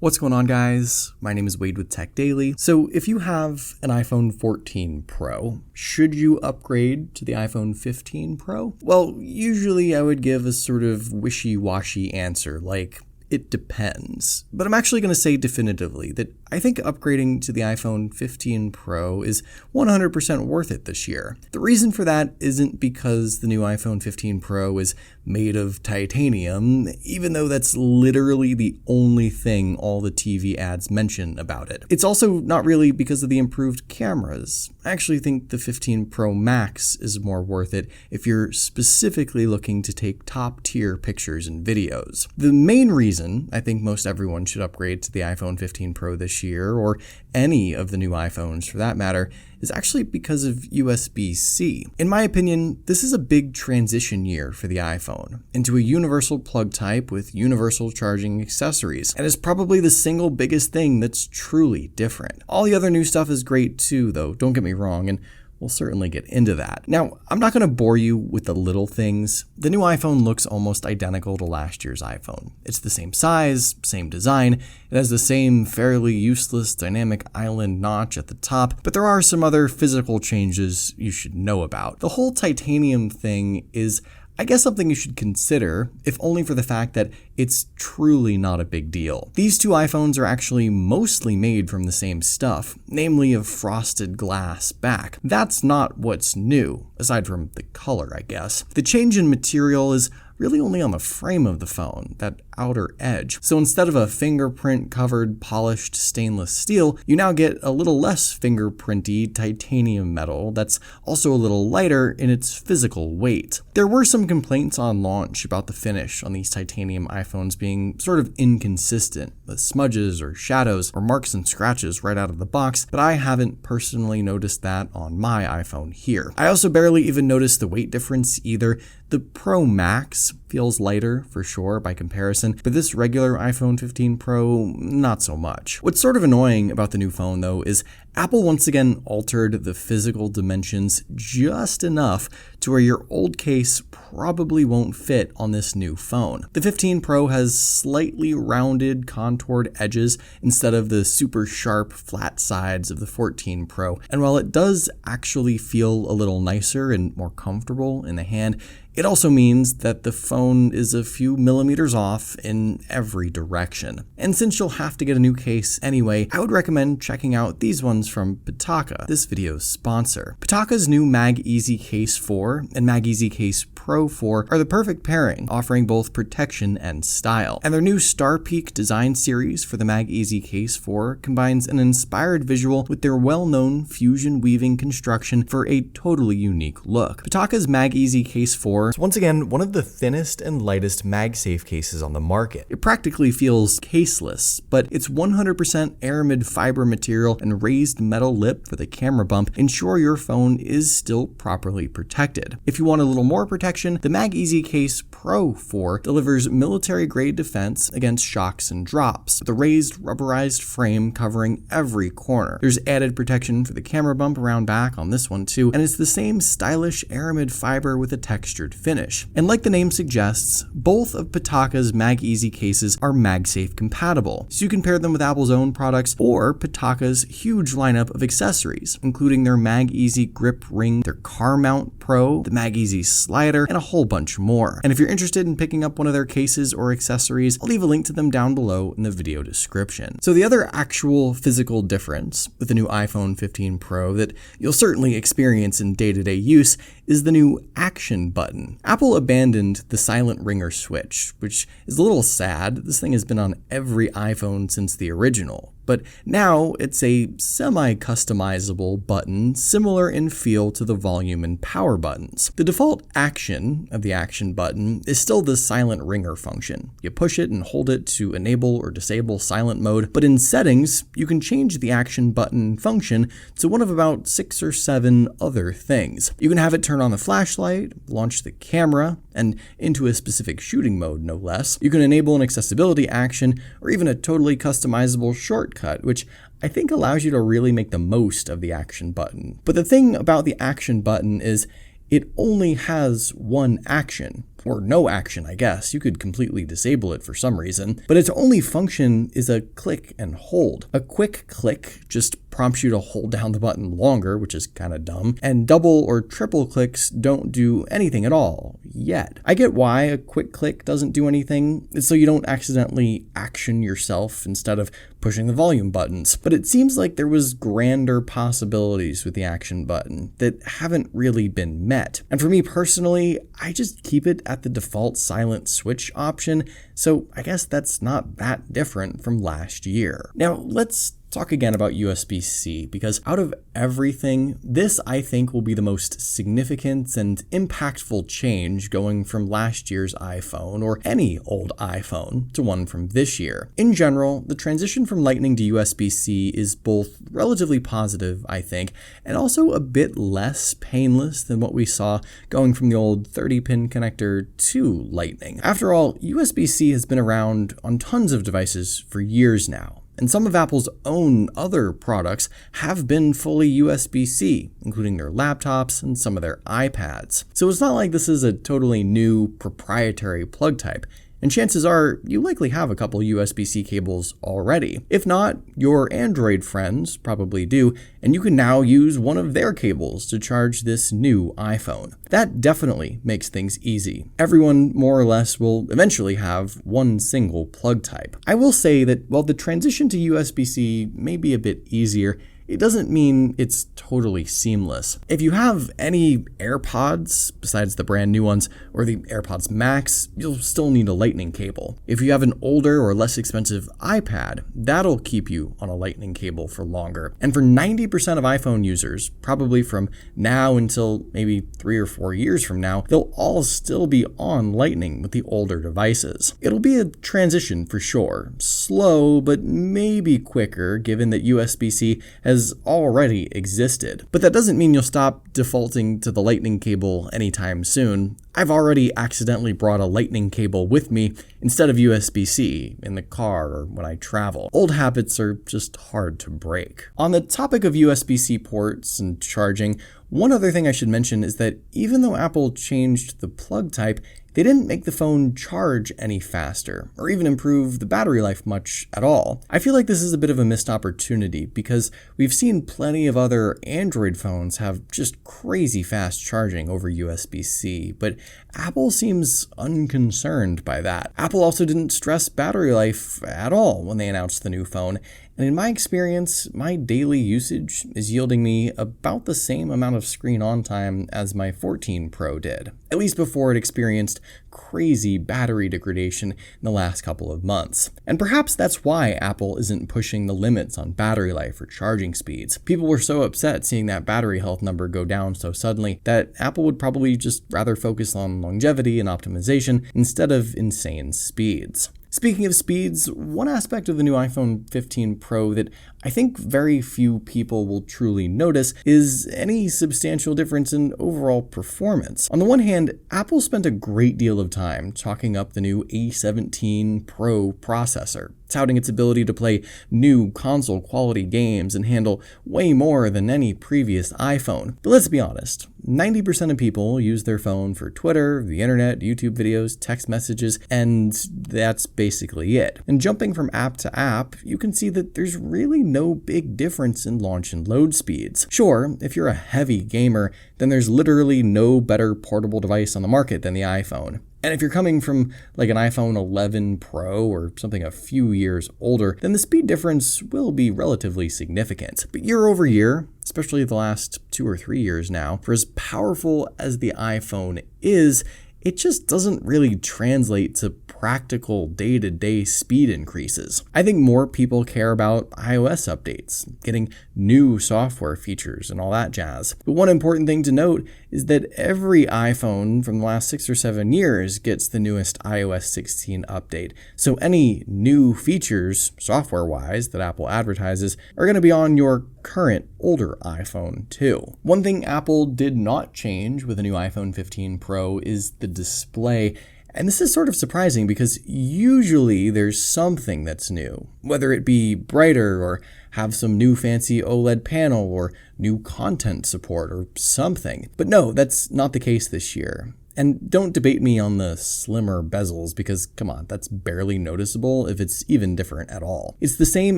What's going on, guys? My name is Wade with TechDaily. So if you have an iPhone 14 Pro, should you upgrade to the iPhone 15 Pro? Well, usually I would give a sort of wishy-washy answer like, it depends. But I'm actually going to say definitively that I think upgrading to the iPhone 15 Pro is 100% worth it this year. The reason for that isn't because the new iPhone 15 Pro is made of titanium, even though that's literally the only thing all the TV ads mention about it. It's also not really because of the improved cameras. I actually think the 15 Pro Max is more worth it if you're specifically looking to take top-tier pictures and videos. The main reason I think most everyone should upgrade to the iPhone 15 Pro this year, or any of the new iPhones for that matter, is actually because of USB-C. In my opinion, this is a big transition year for the iPhone into a universal plug type with universal charging accessories, and is probably the single biggest thing that's truly different. All the other new stuff is great too, though, don't get me wrong, and we'll certainly get into that. Now, I'm not going to bore you with the little things. The new iPhone looks almost identical to last year's iPhone. It's the same size, same design, it has the same fairly useless dynamic island notch at the top, but there are some other physical changes you should know about. The whole titanium thing is, I guess, something you should consider, if only for the fact that it's truly not a big deal. These two iPhones are actually mostly made from the same stuff, namely a frosted glass back. That's not what's new, aside from the color, I guess. The change in material is really only on the frame of the phone, that outer edge. So instead of a fingerprint-covered polished stainless steel, you now get a little less fingerprinty titanium metal that's also a little lighter in its physical weight. There were some complaints on launch about the finish on these titanium iPhones being sort of inconsistent, with smudges or shadows or marks and scratches right out of the box, but I haven't personally noticed that on my iPhone here. I also barely even noticed the weight difference either. The Pro Max feels lighter for sure by comparison, but this regular iPhone 15 Pro, not so much. What's sort of annoying about the new phone though is Apple once again altered the physical dimensions just enough to where your old case probably won't fit on this new phone. The 15 Pro has slightly rounded, contoured edges instead of the super sharp, flat sides of the 14 Pro, and while it does actually feel a little nicer and more comfortable in the hand, it also means that the phone is a few millimeters off in every direction. And since you'll have to get a new case anyway, I would recommend checking out these ones from Pitaka, this video's sponsor. Pitaka's new Mag Easy Case 4 and Mag Easy Case Pro 4 are the perfect pairing, offering both protection and style. And their new Star Peak design series for the Mag Easy Case 4 combines an inspired visual with their well-known fusion weaving construction for a totally unique look. Pitaka's Mag Easy Case 4 is once again one of the thinnest and lightest MagSafe cases on the market. It practically feels caseless, but its 100% aramid fiber material and raised metal lip for the camera bump ensure your phone is still properly protected. If you want a little more protection, the Mag Easy Case Pro 4 delivers military-grade defense against shocks and drops, with a raised rubberized frame covering every corner. There's added protection for the camera bump around back on this one too, and it's the same stylish aramid fiber with a textured finish. And like the name suggests, both of Pitaka's Mag Easy cases are MagSafe compatible, so you can pair them with Apple's own products or Pitaka's huge lineup of accessories, including their Mag Easy Grip Ring, their Car Mount Pro, the Mag Easy Slider, and a whole bunch more. And if you're interested in picking up one of their cases or accessories, I'll leave a link to them down below in the video description. So the other actual physical difference with the new iPhone 15 Pro that you'll certainly experience in day-to-day use is the new Action button. Apple abandoned the silent ringer switch, which is a little sad. This thing has been on every iPhone since the original. But now it's a semi-customizable button similar in feel to the volume and power buttons. The default action of the Action button is still the silent ringer function. You push it and hold it to enable or disable silent mode, but in settings, you can change the Action button function to one of about 6 or 7 other things. You can have it turn on the flashlight, launch the camera, and into a specific shooting mode, no less. You can enable an accessibility action or even a totally customizable shortcut, which I think allows you to really make the most of the Action button. But the thing about the Action button is it only has one action, or no action, I guess. You could completely disable it for some reason, but its only function is a click and hold. A quick click just prompts you to hold down the button longer, which is kind of dumb, and double or triple clicks don't do anything at all, yet. I get why a quick click doesn't do anything, it's so you don't accidentally action yourself instead of pushing the volume buttons, but it seems like there was grander possibilities with the action button that haven't really been met. And for me personally, I just keep it at the default silent switch option, so I guess that's not that different from last year. Now let's talk again about USB-C, because out of everything, this I think will be the most significant and impactful change going from last year's iPhone, or any old iPhone, to one from this year. In general, the transition from Lightning to USB-C is both relatively positive, I think, and also a bit less painless than what we saw going from the old 30-pin connector to Lightning. After all, USB-C has been around on tons of devices for years now. And some of Apple's own other products have been fully USB-C, including their laptops and some of their iPads. So it's not like this is a totally new proprietary plug type. And chances are you likely have a couple USB-C cables already. If not, your Android friends probably do, and you can now use one of their cables to charge this new iPhone. That definitely makes things easy. Everyone, more or less, will eventually have one single plug type. I will say that while the transition to USB-C may be a bit easier, it doesn't mean it's totally seamless. If you have any AirPods, besides the brand new ones, or the AirPods Max, you'll still need a Lightning cable. If you have an older or less expensive iPad, that'll keep you on a Lightning cable for longer. And for 90% of iPhone users, probably from now until maybe 3 or 4 years from now, they'll all still be on Lightning with the older devices. It'll be a transition for sure. Slow, but maybe quicker, given that USB-C has already existed. But that doesn't mean you'll stop defaulting to the Lightning cable anytime soon. I've already accidentally brought a Lightning cable with me instead of USB-C in the car or when I travel. Old habits are just hard to break. On the topic of USB-C ports and charging, one other thing I should mention is that even though Apple changed the plug type, they didn't make the phone charge any faster, or even improve the battery life much at all. I feel like this is a bit of a missed opportunity, because we've seen plenty of other Android phones have just crazy fast charging over USB-C, but Apple seems unconcerned by that. Apple also didn't stress battery life at all when they announced the new phone, and in my experience, my daily usage is yielding me about the same amount of screen on time as my 14 Pro did, at least before it experienced crazy battery degradation in the last couple of months. And perhaps that's why Apple isn't pushing the limits on battery life or charging speeds. People were so upset seeing that battery health number go down so suddenly that Apple would probably just rather focus on longevity and optimization instead of insane speeds. Speaking of speeds, one aspect of the new iPhone 15 Pro that I think very few people will truly notice is any substantial difference in overall performance. On the one hand, Apple spent a great deal of time talking up the new A17 Pro processor, touting its ability to play new console-quality games and handle way more than any previous iPhone. But let's be honest, 90% of people use their phone for Twitter, the internet, YouTube videos, text messages, and that's basically it. And jumping from app to app, you can see that there's really no big difference in launch and load speeds. Sure, if you're a heavy gamer, then there's literally no better portable device on the market than the iPhone. And if you're coming from like an iPhone 11 Pro or something a few years older, then the speed difference will be relatively significant. But year over year, especially the last 2 or 3 years now, for as powerful as the iPhone is, it just doesn't really translate to practical day-to-day speed increases. I think more people care about iOS updates, getting new software features and all that jazz. But one important thing to note is that every iPhone from the last 6 or 7 years gets the newest iOS 16 update. So any new features, software-wise, that Apple advertises are going to be on your current older iPhone too. One thing Apple did not change with the new iPhone 15 Pro is the display. And this is sort of surprising because usually there's something that's new, whether it be brighter or have some new fancy OLED panel or new content support or something. But no, that's not the case this year. And don't debate me on the slimmer bezels because, come on, that's barely noticeable if it's even different at all. It's the same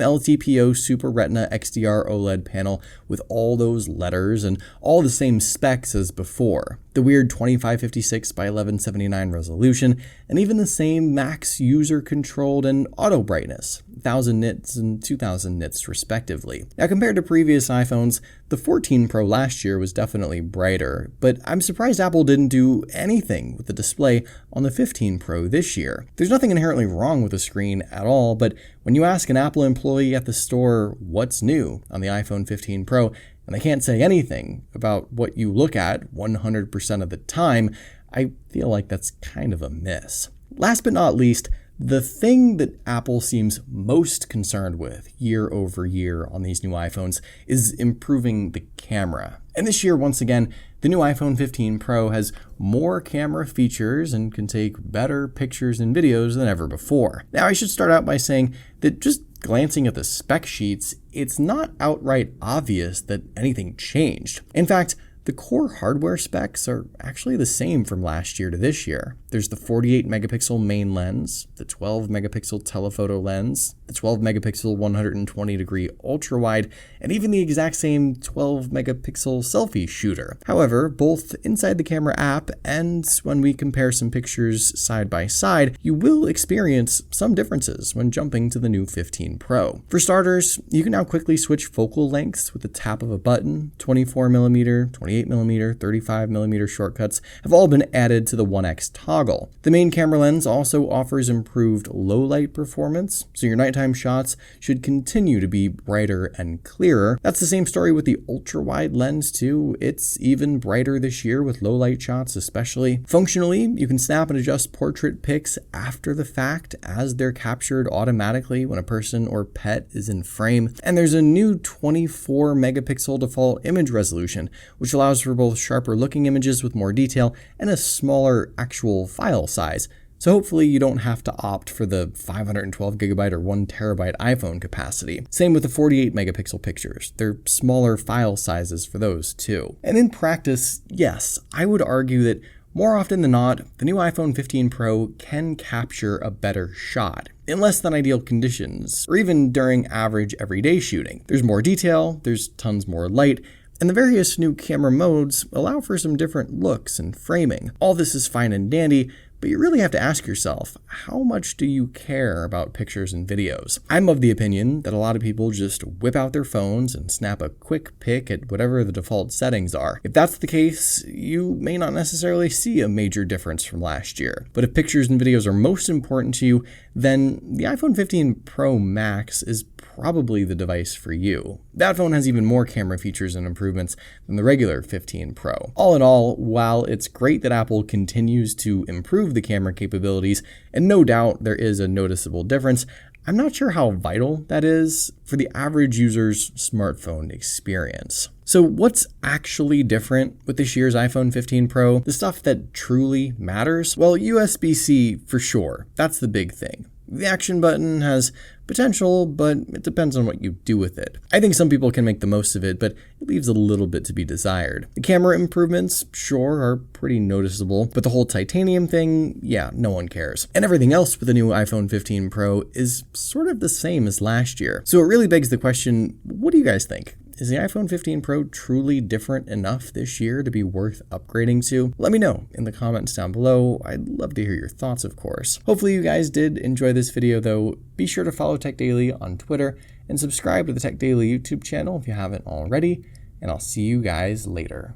LTPO Super Retina XDR OLED panel with all those letters and all the same specs as before. The weird 2556 by 1179 resolution, and even the same max user-controlled and auto brightness, 1000 nits and 2000 nits respectively. Now compared to previous iPhones, the 14 Pro last year was definitely brighter, but I'm surprised Apple didn't do anything with the display on the 15 Pro this year. There's nothing inherently wrong with the screen at all, but when you ask an Apple employee at the store what's new on the iPhone 15 Pro, and they can't say anything about what you look at 100% of the time, I feel like that's kind of a miss. Last but not least, the thing that Apple seems most concerned with year over year on these new iPhones is improving the camera. And this year, once again, the new iPhone 15 Pro has more camera features and can take better pictures and videos than ever before. Now, I should start out by saying that just glancing at the spec sheets, it's not outright obvious that anything changed. In fact, the core hardware specs are actually the same from last year to this year. There's the 48 megapixel main lens, the 12 megapixel telephoto lens, the 12 megapixel 120 degree ultra wide, and even the exact same 12 megapixel selfie shooter. However, both inside the camera app and when we compare some pictures side by side, you will experience some differences when jumping to the new 15 Pro. For starters, you can now quickly switch focal lengths with the tap of a button. 24mm, 28mm, 35mm shortcuts have all been added to the 1X toggle. The main camera lens also offers improved low light performance, so your nighttime shots should continue to be brighter and clearer. That's the same story with the ultra-wide lens too. It's even brighter this year with low light shots especially. Functionally, you can snap and adjust portrait pics after the fact as they're captured automatically when a person or pet is in frame. And there's a new 24 megapixel default image resolution, which allows for both sharper looking images with more detail and a smaller actual file size. So hopefully you don't have to opt for the 512 gigabyte or 1 terabyte iPhone capacity. Same with the 48 megapixel pictures. They're smaller file sizes for those too. And in practice, yes, I would argue that more often than not, the new iPhone 15 Pro can capture a better shot in less than ideal conditions, or even during average everyday shooting. There's more detail, there's tons more light, and the various new camera modes allow for some different looks and framing. All this is fine and dandy, but you really have to ask yourself, how much do you care about pictures and videos? I'm of the opinion that a lot of people just whip out their phones and snap a quick pic at whatever the default settings are. If that's the case, you may not necessarily see a major difference from last year. But if pictures and videos are most important to you, then the iPhone 15 Pro Max is probably the device for you. That phone has even more camera features and improvements than the regular 15 Pro. All in all, while it's great that Apple continues to improve the camera capabilities, and no doubt there is a noticeable difference, I'm not sure how vital that is for the average user's smartphone experience. So what's actually different with this year's iPhone 15 Pro? The stuff that truly matters? Well, USB-C for sure. That's the big thing. The action button has potential, but it depends on what you do with it. I think some people can make the most of it, but it leaves a little bit to be desired. The camera improvements, sure, are pretty noticeable, but the whole titanium thing, yeah, no one cares. And everything else with the new iPhone 15 Pro is sort of the same as last year. So it really begs the question, what do you guys think? Is the iPhone 15 Pro truly different enough this year to be worth upgrading to? Let me know in the comments down below. I'd love to hear your thoughts, of course. Hopefully you guys did enjoy this video though. Be sure to follow TechDaily on Twitter and subscribe to the TechDaily YouTube channel if you haven't already, and I'll see you guys later.